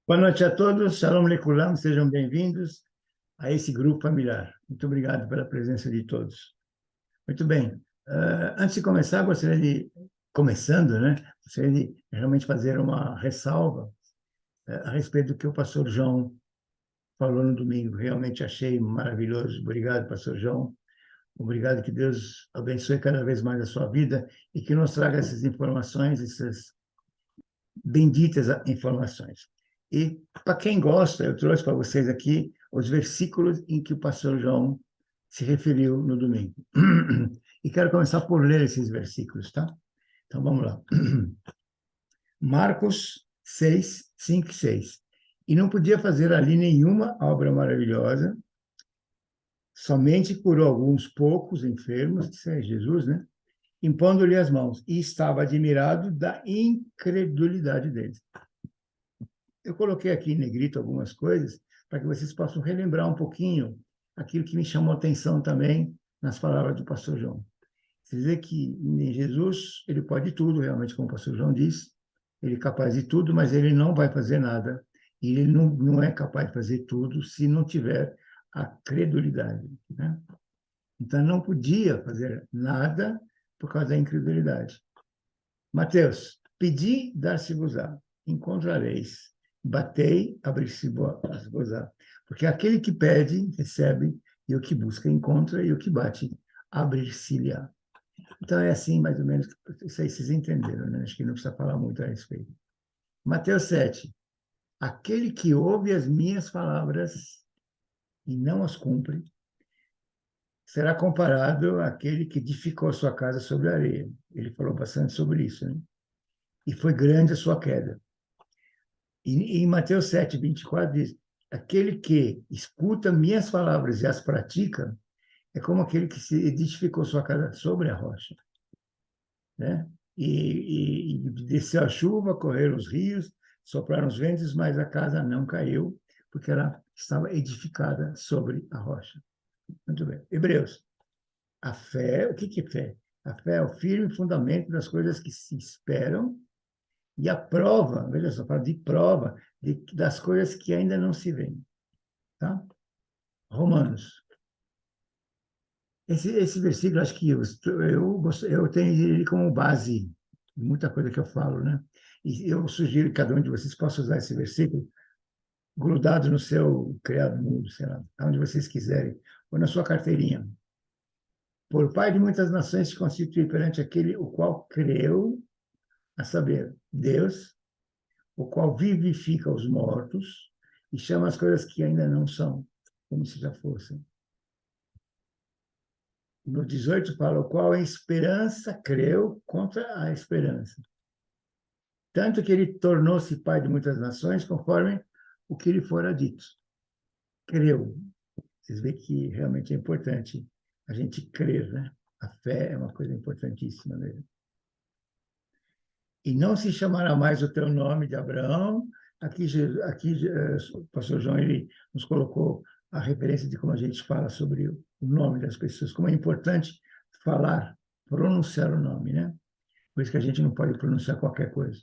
Boa noite a todos, Shalom Lekulam, sejam bem-vindos a esse grupo familiar. Muito obrigado pela presença de todos. Muito bem, antes de começar, começando, né, gostaria de realmente fazer uma ressalva a respeito do que o pastor João falou no domingo. Realmente achei maravilhoso. Obrigado, pastor João. Obrigado, que Deus abençoe cada vez mais a sua vida e que nos traga essas informações, essas benditas informações. E, para quem gosta, eu trouxe para vocês aqui os versículos em que o pastor João se referiu no domingo. E quero começar por ler esses versículos, tá? Então, vamos lá. Marcos 6, 5 e 6. E não podia fazer ali nenhuma obra maravilhosa, somente curou alguns poucos enfermos, isso é Jesus, né? Impondo-lhe as mãos. E estava admirado da incredulidade deles. Eu coloquei aqui em negrito algumas coisas para que vocês possam relembrar um pouquinho aquilo que me chamou a atenção também nas palavras do pastor João. Quer dizer que em Jesus ele pode tudo, realmente, como o pastor João disse, ele é capaz de tudo, mas ele não vai fazer nada. E ele não é capaz de fazer tudo se não tiver a credulidade, né? Então, não podia fazer nada por causa da incredulidade. Mateus, pedi, dar-se-vos-á, encontrareis. Batei, abrir-se-vos-á. Porque aquele que pede, recebe, e o que busca, encontra, e o que bate, abrir-se-lhe-á. Então, é assim, mais ou menos, isso aí vocês entenderam, né? Acho que não precisa falar muito a respeito. Mateus 7. Aquele que ouve as minhas palavras e não as cumpre, será comparado àquele que edificou sua casa sobre a areia. Ele falou bastante sobre isso, né? E foi grande a sua queda. E em Mateus 7, 24 diz: aquele que escuta minhas palavras e as pratica é como aquele que se edificou sua casa sobre a rocha, né? E desceu a chuva, correram os rios, sopraram os ventos, mas a casa não caiu, porque ela estava edificada sobre a rocha. Muito bem. Hebreus. A fé, o que é fé? A fé é o firme fundamento das coisas que se esperam e a prova, veja só, fala de prova das coisas que ainda não se veem. Tá? Romanos. Esse versículo, acho que eu tenho ele como base de muita coisa que eu falo, né? E eu sugiro que cada um de vocês possa usar esse versículo grudado no seu criado mundo, sei lá, onde vocês quiserem, ou na sua carteirinha. Por pai de muitas nações se constitui perante aquele o qual creu, a saber, Deus, o qual vivifica os mortos e chama as coisas que ainda não são, como se já fossem. No 18 fala, o qual em esperança creu contra a esperança. Tanto que ele tornou-se pai de muitas nações, conforme o que lhe fora dito. Creu. Vocês veem que realmente é importante a gente crer, né? A fé é uma coisa importantíssima mesmo. E não se chamará mais o teu nome de Abraão. Aqui o pastor João ele nos colocou a referência de como a gente fala sobre o nome das pessoas, como é importante falar, pronunciar o nome, né? Por isso que a gente não pode pronunciar qualquer coisa.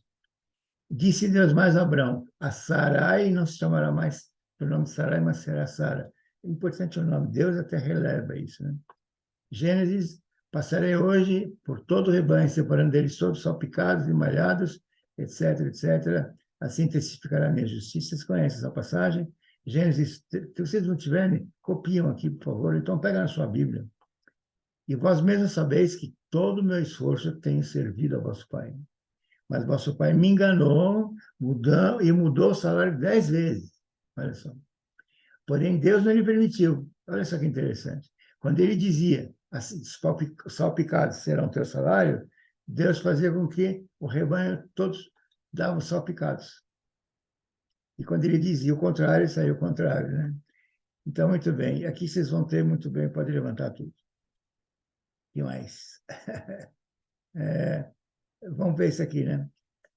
Disse Deus mais a Abraão, a Sarai não se chamará mais pelo nome de Sarai, mas será Sara. É importante o nome. Deus até releva isso, né? Gênesis, passarei hoje por todo o rebanho, separando deles todos salpicados e malhados, etc, etc. Assim testificará a minha justiça. Vocês conhecem essa passagem? Gênesis, se vocês não tiverem, copiam aqui, por favor. Então, pega na sua Bíblia. E vós mesmos sabeis que todo o meu esforço tem servido a vosso Pai. Mas vosso pai me enganou, mudou o salário 10 vezes. Olha só. Porém, Deus não lhe permitiu. Olha só que interessante. Quando ele dizia, os salpicados serão teu salário, Deus fazia com que o rebanho todos davam salpicados. E quando ele dizia o contrário, saiu o contrário, né? Então, muito bem. Aqui vocês vão ter muito bem, pode levantar tudo. O que mais? Vamos ver isso aqui, né?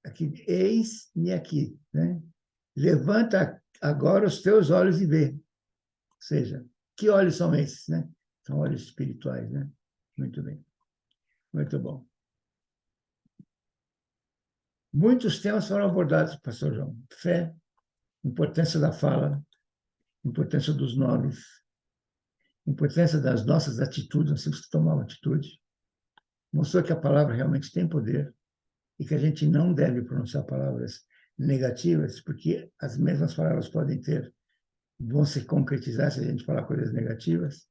Aqui, eis-me aqui, né? Levanta agora os teus olhos e vê. Ou seja, que olhos são esses, né? São olhos espirituais, né? Muito bem. Muito bom. Muitos temas foram abordados, pastor João. Fé, importância da fala, importância dos nomes, importância das nossas atitudes, nós temos que tomar uma atitude. Mostrou que a palavra realmente tem poder e que a gente não deve pronunciar palavras negativas, porque as mesmas palavras vão se concretizar se a gente falar coisas negativas.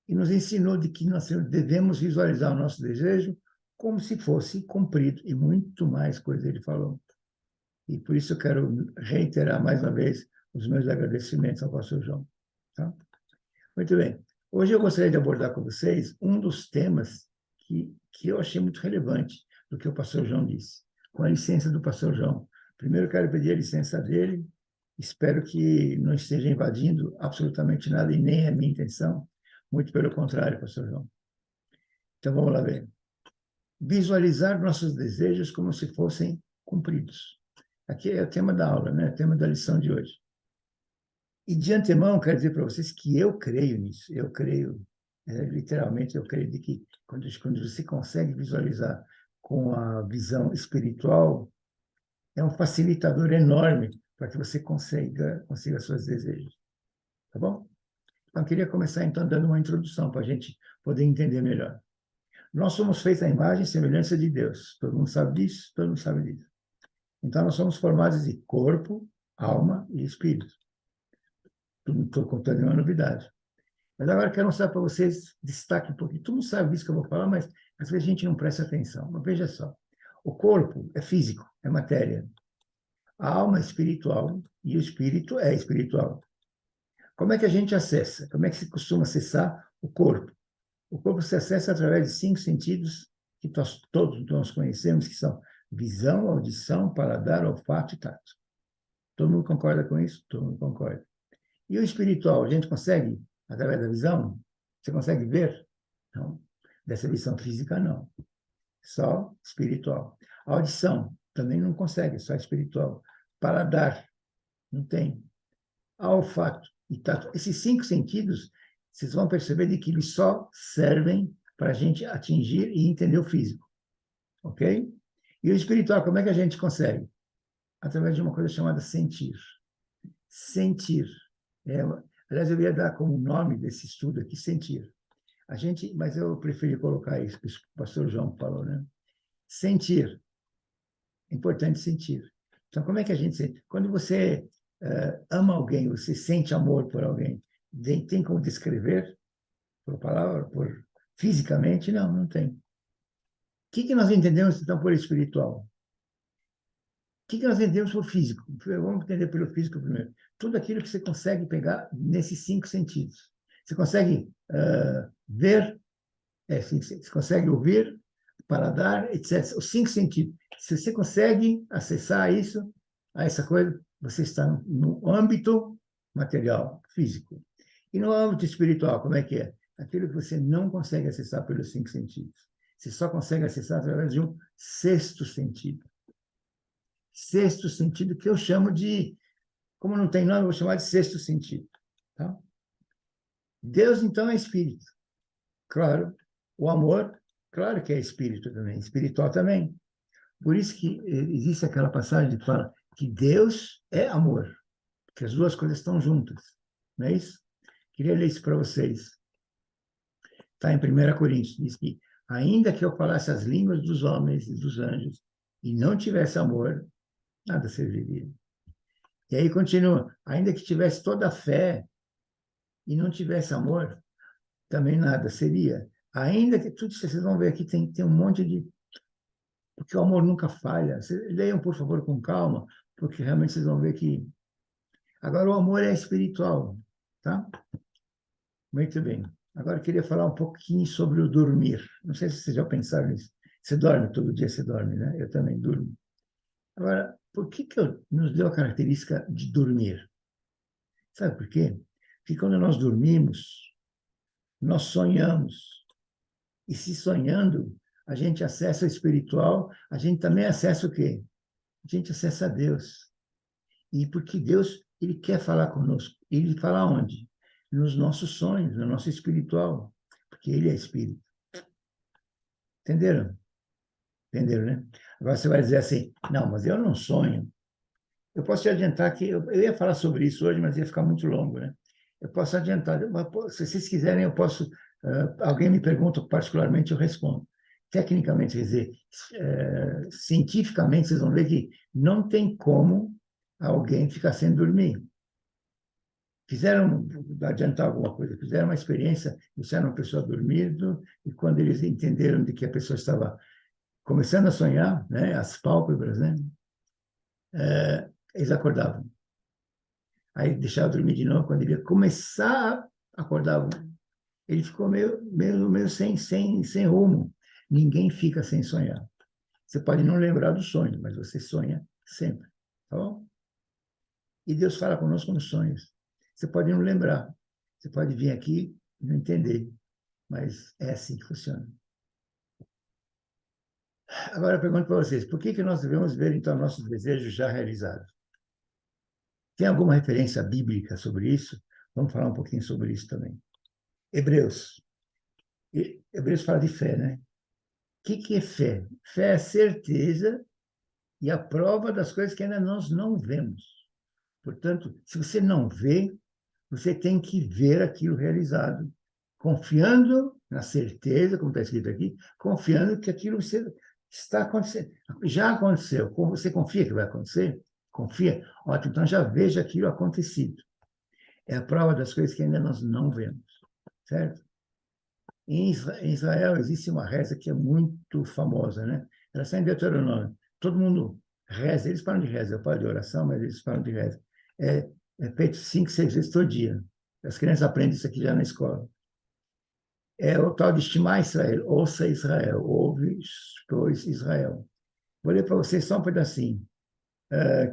E nos ensinou de que nós devemos visualizar o nosso desejo como se fosse cumprido, e muito mais coisa ele falou. E por isso eu quero reiterar mais uma vez os meus agradecimentos ao pastor João. Tá? Muito bem. Hoje eu gostaria de abordar com vocês um dos temas que eu achei muito relevante do que o pastor João disse. Com a licença do pastor João. Primeiro eu quero pedir a licença dele. Espero que não esteja invadindo absolutamente nada e nem é minha intenção. Muito pelo contrário, pastor João. Então vamos lá ver. Visualizar nossos desejos como se fossem cumpridos. Aqui é o tema da aula, né? O tema da lição de hoje. E de antemão, quero dizer para vocês que eu creio nisso. Eu creio, literalmente, eu creio de que quando você consegue visualizar com a visão espiritual, é um facilitador enorme para que você consiga seus desejos. Tá bom? Então, eu queria começar, então, dando uma introdução para a gente poder entender melhor. Nós somos feitos à imagem e semelhança de Deus. Todo mundo sabe disso? Todo mundo sabe disso. Então, nós somos formados de corpo, alma e espírito. Não estou contando nenhuma novidade. Mas agora eu quero mostrar para vocês, destaque um pouquinho. Todo mundo sabe disso que eu vou falar, mas às vezes a gente não presta atenção. Mas veja só. O corpo é físico, é matéria. A alma é espiritual e o espírito é espiritual. Como é que a gente acessa? Como é que se costuma acessar o corpo? O corpo se acessa através de 5 sentidos que todos nós conhecemos, que são visão, audição, paladar, olfato e tato. Todo mundo concorda com isso? Todo mundo concorda. E o espiritual, a gente consegue, através da visão? Você consegue ver? Não. Dessa visão física, não. Só espiritual. A audição, também não consegue, só espiritual. Paladar, não tem. A olfato e tato. Esses 5 sentidos, vocês vão perceber de que eles só servem para a gente atingir e entender o físico. Ok? E o espiritual, como é que a gente consegue? Através de uma coisa chamada sentir. Sentir. Aliás, eu ia dar como nome desse estudo aqui, sentir. Mas eu preferi colocar isso que o pastor João falou, né? Sentir. É importante sentir. Então, como é que a gente sente? Quando você ama alguém, você sente amor por alguém, tem como descrever por palavra, fisicamente? Não, não tem. O que nós entendemos, então, por espiritual? O que nós entendemos por físico? Vamos entender pelo físico primeiro. Tudo aquilo que você consegue pegar nesses 5 sentidos. Você consegue ver, você consegue ouvir, paladar, etc. Os 5 sentidos. Se você consegue acessar isso, a essa coisa, você está no âmbito material, físico. E no âmbito espiritual, como é que é? Aquilo que você não consegue acessar pelos 5 sentidos. Você só consegue acessar através de um 6º sentido. 6º sentido que eu chamo de, como não tem nome, eu vou chamar de 6º sentido. Tá? Deus, então, é espírito. Claro. O amor, claro que é espírito também, espiritual também. Por isso que existe aquela passagem que fala que Deus é amor, que as duas coisas estão juntas. Não é isso? Queria ler isso para vocês. Está em 1 Coríntios, diz que ainda que eu falasse as línguas dos homens e dos anjos e não tivesse amor, nada serviria. E aí continua, ainda que tivesse toda a fé e não tivesse amor, também nada seria. Ainda que tudo, vocês vão ver aqui, tem um monte de... Porque o amor nunca falha. Leiam, por favor, com calma, porque realmente vocês vão ver que... Agora, o amor é espiritual, tá? Muito bem. Agora, eu queria falar um pouquinho sobre o dormir. Não sei se vocês já pensaram nisso. Você dorme, todo dia você dorme, né? Eu também durmo. Agora, por que nos deu a característica de dormir? Sabe por quê? Porque quando nós dormimos, nós sonhamos. E se sonhando, a gente acessa o espiritual, a gente também acessa o quê? A gente acessa a Deus. E porque Deus, ele quer falar conosco. Ele fala onde? Nos nossos sonhos, no nosso espiritual. Porque ele é espírito. Entenderam? Entenderam, né? Agora você vai dizer assim, não, mas eu não sonho. Eu posso te adiantar que eu ia falar sobre isso hoje, mas ia ficar muito longo, né? Eu posso adiantar, se vocês quiserem, eu posso. Alguém me pergunta particularmente, eu respondo. Tecnicamente, quer dizer, cientificamente, vocês vão ver que não tem como alguém ficar sem dormir. Fizeram, adiantar alguma coisa, fizeram uma experiência, deixaram a pessoa dormindo, e quando eles entenderam de que a pessoa estava começando a sonhar, né, as pálpebras, né, eles acordavam. Aí deixava dormir de novo, quando ele ia começar a acordar, ele ficou meio sem rumo. Ninguém fica sem sonhar. Você pode não lembrar do sonho, mas você sonha sempre, tá bom? E Deus fala conosco nos sonhos. Você pode não lembrar, você pode vir aqui e não entender, mas é assim que funciona. Agora eu pergunto para vocês, por que nós devemos ver, então, nossos desejos já realizados? Tem alguma referência bíblica sobre isso? Vamos falar um pouquinho sobre isso também. Hebreus. Hebreus fala de fé, né? O que é fé? Fé é a certeza e a prova das coisas que ainda nós não vemos. Portanto, se você não vê, você tem que ver aquilo realizado, confiando na certeza, como está escrito aqui, confiando que aquilo está acontecendo. Já aconteceu. Como você confia que vai acontecer? Confia? Ótimo, então já veja aquilo acontecido. É a prova das coisas que ainda nós não vemos, certo? Em Israel existe uma reza que é muito famosa, né? Ela está em Deuteronômio. Todo mundo reza, eles falam de reza, eu falo de oração, mas eles falam de reza. É feito 5, 6 vezes todo dia. As crianças aprendem isso aqui já na escola. É o tal de estimar Israel, ouça Israel, ouve, pois Israel. Vou ler para vocês só um pedacinho,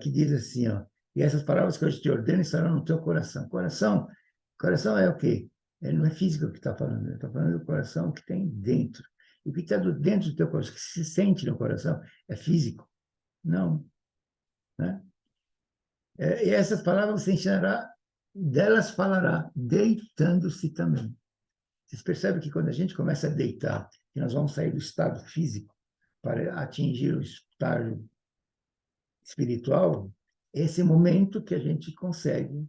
que diz assim, ó, e essas palavras que eu te ordeno estarão no teu coração. Coração é o quê? Não é físico que está falando, está falando do coração que tem dentro. E o que está dentro do teu coração, que se sente no coração, é físico? Não. Né? E essas palavras você ensinará, delas falará, deitando-se também. Vocês percebem que quando a gente começa a deitar, que nós vamos sair do estado físico para atingir o estado espiritual, esse momento que a gente consegue.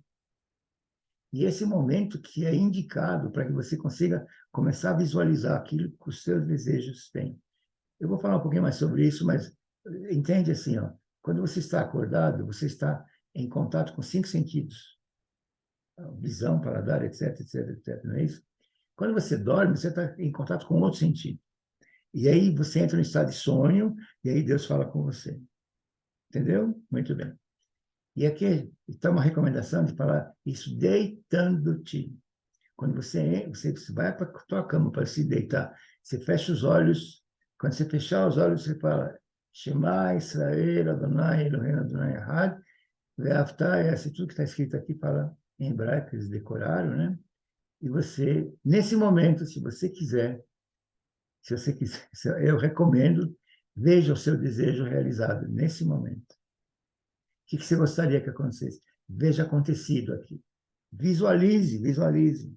E esse momento que é indicado para que você consiga começar a visualizar aquilo que os seus desejos têm. Eu vou falar um pouquinho mais sobre isso, mas entende assim, ó, quando você está acordado, você está em contato com 5 sentidos, visão, paladar, etc, etc, etc, não é isso? Quando você dorme, você está em contato com outro sentido. E aí você entra no estado de sonho, e aí Deus fala com você. Entendeu? Muito bem. E aqui está uma recomendação de falar isso deitando-te. Quando você vai para a tua cama para se deitar, você fecha os olhos. Quando você fechar os olhos, você fala Shema Israel, Adonai Eloheinu Adonai Echad, Ve'aftah, esse tudo que está escrito aqui fala em hebraico, eles decoraram, né? E você, nesse momento, se você quiser, eu recomendo, veja o seu desejo realizado nesse momento. O que você gostaria que acontecesse? Veja acontecido aqui. Visualize, visualize.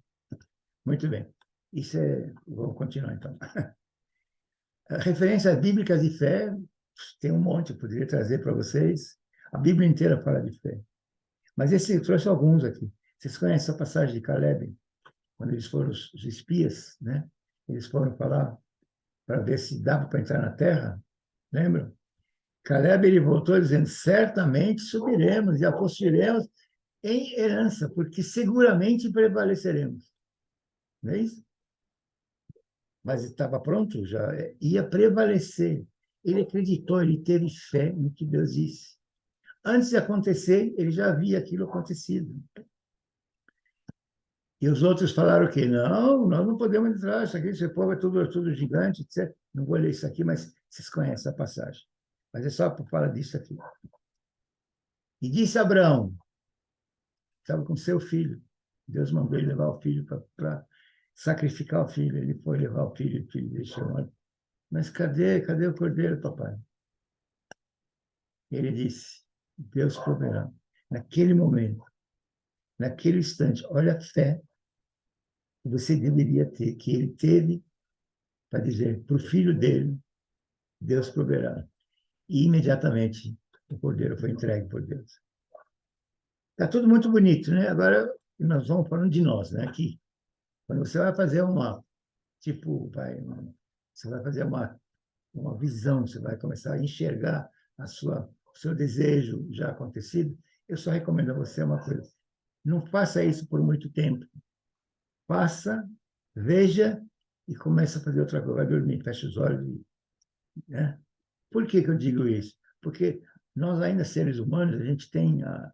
Muito bem. Isso é. Vamos continuar então. Referências bíblicas de fé, tem um monte, eu poderia trazer para vocês. A Bíblia inteira fala de fé. Mas eu trouxe alguns aqui. Vocês conhecem essa passagem de Caleb, quando eles foram os espias, né? Eles foram falar para ver se dava para entrar na terra, lembram? Caleb ele voltou dizendo: certamente subiremos e a possuiremos em herança, porque seguramente prevaleceremos. Não é isso? Mas estava pronto, já ia prevalecer. Ele acreditou, ele teve fé no que Deus disse. Antes de acontecer, ele já havia aquilo acontecido. E os outros falaram que não, nós não podemos entrar, isso aqui, esse povo é tudo gigante, etc. Não vou ler isso aqui, mas vocês conhecem a passagem. Mas é só para falar disso aqui. E disse Abraão, estava com seu filho. Deus mandou ele levar o filho para sacrificar o filho. Ele foi levar o filho deixou. Mas cadê o cordeiro, papai? Ele disse, Deus proverá. Naquele momento, naquele instante, olha a fé que você deveria ter, que ele teve para dizer para o filho dele, Deus proverá. E imediatamente o Cordeiro foi entregue por Deus. Está tudo muito bonito, né? Agora nós vamos falando de nós, né? Aqui. Quando você vai fazer você vai fazer uma visão, você vai começar a enxergar o seu desejo já acontecido, eu só recomendo a você uma coisa: não faça isso por muito tempo. Faça, veja e começa a fazer outra coisa. Vai dormir, fecha os olhos. Né? Por que eu digo isso? Porque nós, ainda seres humanos, a gente tem a,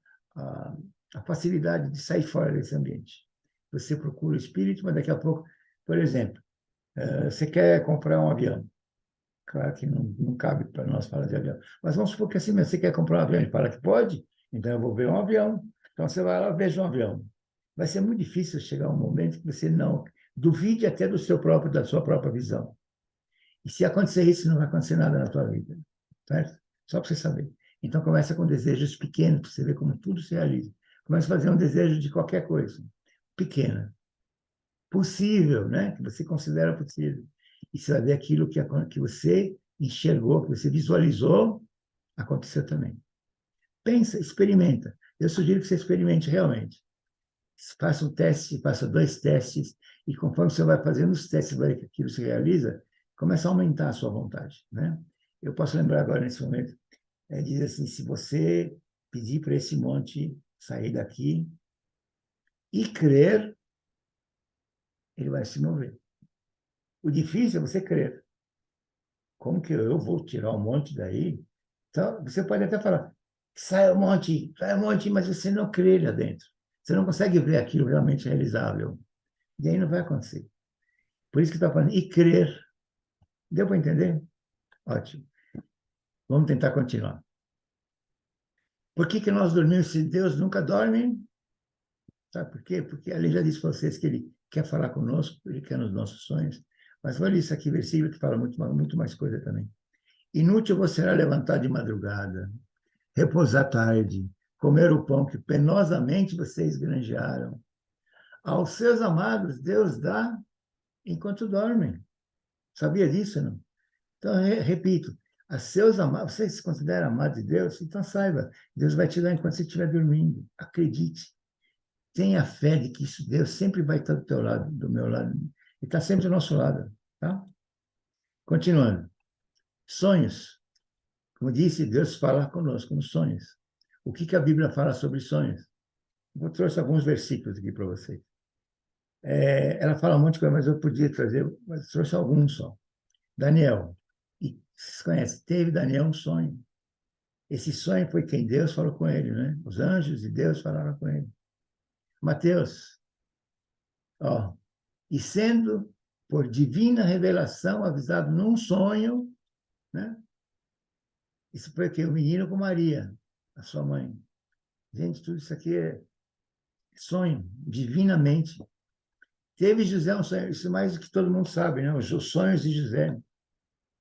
a facilidade de sair fora desse ambiente. Você procura o espírito, mas daqui a pouco, por exemplo, você quer comprar um avião. Claro que não cabe para nós falar de avião. Mas vamos supor que assim mesmo, você quer comprar um avião e fala que pode, então eu vou ver um avião. Então você vai lá, veja um avião. Vai ser muito difícil chegar um momento que você não duvide até da sua própria visão. E se acontecer isso, não vai acontecer nada na tua vida. Certo? Só para você saber. Então começa com desejos pequenos, para você ver como tudo se realiza. Começa a fazer um desejo de qualquer coisa, pequena, possível, né? Que você considera possível. E você vai ver aquilo que você enxergou, que você visualizou, aconteceu também. Pensa, experimenta. Eu sugiro que você experimente realmente. Faça um teste, faça 2 testes, e conforme você vai fazendo os testes, vai que aquilo se realiza, começa a aumentar a sua vontade, né? Eu posso lembrar agora, nesse momento, diz assim: se você pedir para esse monte sair daqui e crer, ele vai se mover. O difícil é você crer. Como que eu vou tirar o monte daí? Então, você pode até falar: sai o monte, mas você não crê lá dentro. Você não consegue ver aquilo realmente realizável. E aí não vai acontecer. Por isso que está falando, e crer. Deu para entender? Ótimo. Vamos tentar continuar. Por que nós dormimos se Deus nunca dorme? Sabe por quê? Porque ali já disse para vocês que ele quer falar conosco, ele quer nos nossos sonhos. Mas olha isso aqui, versículo que fala muito mais coisa também. Inútil você será levantar de madrugada, repousar tarde, comer o pão que penosamente vocês granjearam. Aos seus amados, Deus dá enquanto dormem. Sabia disso, não? Então, repito, a seus amados, você se considera amado de Deus? Então saiba, Deus vai te dar enquanto você estiver dormindo. Acredite. Tenha fé de que isso, Deus sempre vai estar do teu lado, do meu lado. Ele está sempre do nosso lado. Tá? Continuando. Sonhos. Como disse, Deus fala conosco nos sonhos. O que a Bíblia fala sobre sonhos? Eu trouxe alguns versículos aqui para vocês. Ela fala um monte de coisa, mas eu podia trazer, mas trouxe alguns só. Daniel. E vocês conhecem, teve Daniel um sonho. Esse sonho foi quem Deus falou com ele, né? Os anjos de Deus falaram com ele. Mateus, ó, e sendo por divina revelação avisado num sonho, né? Isso foi que o menino com Maria, a sua mãe. Gente, tudo isso aqui é sonho, divinamente. Teve José um sonho, isso mais do que todo mundo sabe, né? Os sonhos de José.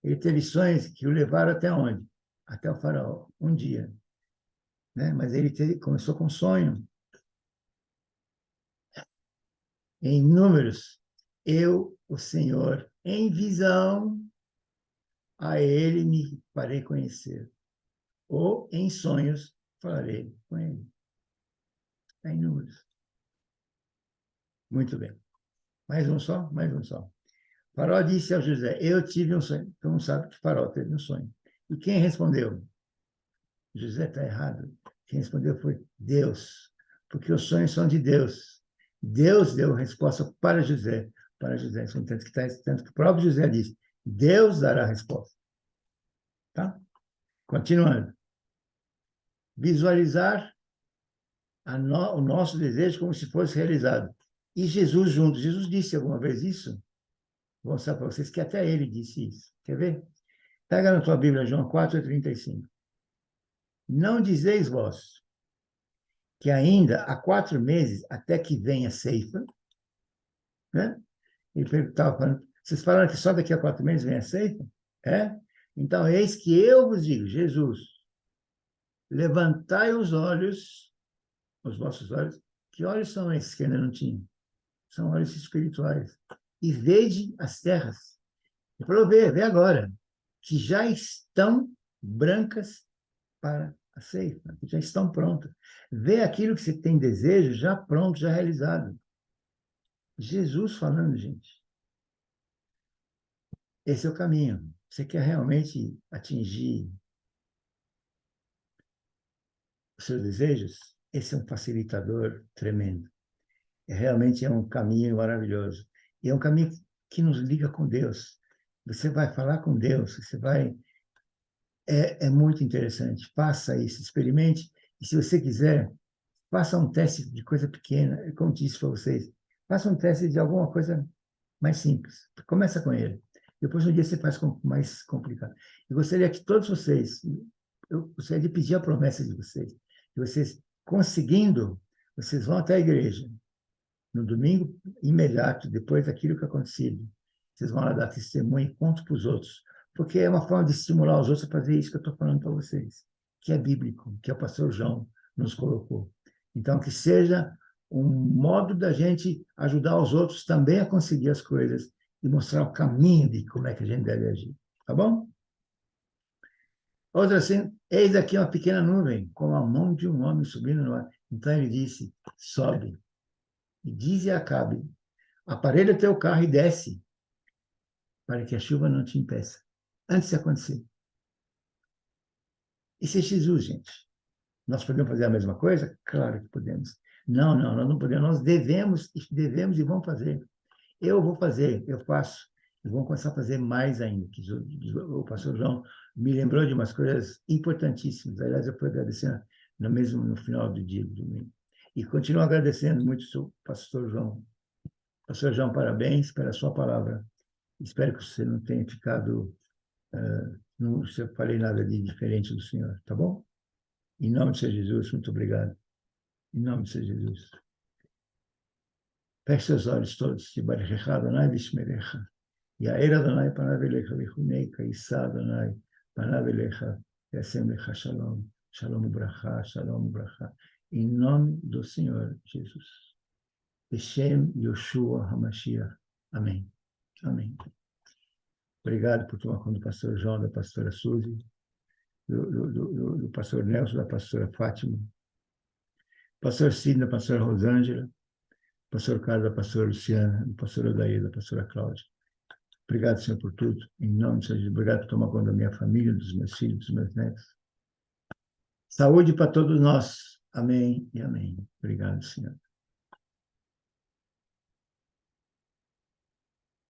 Ele teve sonhos que o levaram até onde? Até o faraó, um dia. Né? Mas começou com um sonho. Em Números, eu, o Senhor, em visão, a ele me farei conhecer. Ou em sonhos, falarei com ele. Está em Números. Muito bem. Mais um só? Mais um só. Faraó disse ao José: eu tive um sonho. Todo mundo sabe que Faraó teve um sonho. E quem respondeu? José está errado. Quem respondeu foi Deus. Porque os sonhos são de Deus. Deus deu a resposta para José. Para José. Tanto que o próprio José disse: Deus dará a resposta. Tá? Continuando. Visualizar o nosso desejo como se fosse realizado. E Jesus junto. Jesus disse alguma vez isso? Vou mostrar para vocês que até ele disse isso. Quer ver? Pega na tua Bíblia, João 4:35. Não dizeis vós que ainda há 4 meses até que venha a ceifa, né? Ele estava falando, vocês falaram que só daqui a 4 meses vem a ceifa? É? Então, eis que eu vos digo, Jesus, levantai os vossos olhos. Que olhos são esses que ainda não tinham? São olhos espirituais. E vede as terras. Ele falou: vê agora, que já estão brancas para Aceita, já estão prontas. Vê aquilo que você tem desejo já pronto, já realizado. Jesus falando, gente. Esse é o caminho. Você quer realmente atingir os seus desejos? Esse é um facilitador tremendo. Realmente é um caminho maravilhoso. E é um caminho que nos liga com Deus. Você vai falar com Deus, você vai. É muito interessante. Faça isso, experimente. E se você quiser, faça um teste de coisa pequena, como disse para vocês. Faça um teste de alguma coisa mais simples. Começa com ele. Depois, um dia, você faz com mais complicado. Eu gostaria que todos vocês, eu gostaria de pedir a promessa de vocês, que vocês, conseguindo, vocês vão até a igreja, no domingo imediato, depois daquilo que aconteceu. Vocês vão lá dar testemunho e conto para os outros. Porque é uma forma de estimular os outros a fazer isso que eu estou falando para vocês, que é bíblico, que é o pastor João nos colocou. Então, que seja um modo da gente ajudar os outros também a conseguir as coisas e mostrar o caminho de como é que a gente deve agir. Tá bom? Outra assim, eis aqui uma pequena nuvem, com a mão de um homem subindo no ar. Então ele disse, sobe. E diz e Acabe, aparelha teu carro e desce, para que a chuva não te impeça. Antes de acontecer. Isso é Jesus, gente. Nós podemos fazer a mesma coisa? Claro que podemos. Não, não, nós não podemos. Nós devemos e vamos fazer. Eu vou fazer, eu faço. E vamos começar a fazer mais ainda. Que o pastor João me lembrou de umas coisas importantíssimas. Aliás, eu fui agradecendo no final do dia, do domingo. E continuo agradecendo muito o pastor João. Pastor João, parabéns pela sua palavra. Espero que você não tenha ficado, não eu falei nada de diferente do Senhor, tá bom? Em nome de Jesus, muito obrigado. Em nome de Jesus. Feche seus olhos todos. Yibarechecha Adonai v'yishmerecha. Yair Adonai panav elecha v'chuneika. Yisa Adonai panav elecha v'yasem lecha shalom. Shalom ubracha, shalom ubracha. Em nome do Senhor Jesus. Beshem Yoshua HaMashiach. Amém. Amém. Obrigado por tomar conta do pastor João, da pastora Suzy, do pastor Nelson, da pastora Fátima, pastor Cid, da pastora Rosângela, pastor Carlos, da pastora Luciana, do pastor Odair, da pastora Cláudia. Obrigado, Senhor, por tudo. Em nome de Jesus, obrigado por tomar conta da minha família, dos meus filhos, dos meus netos. Saúde para todos nós. Amém e amém. Obrigado, Senhor.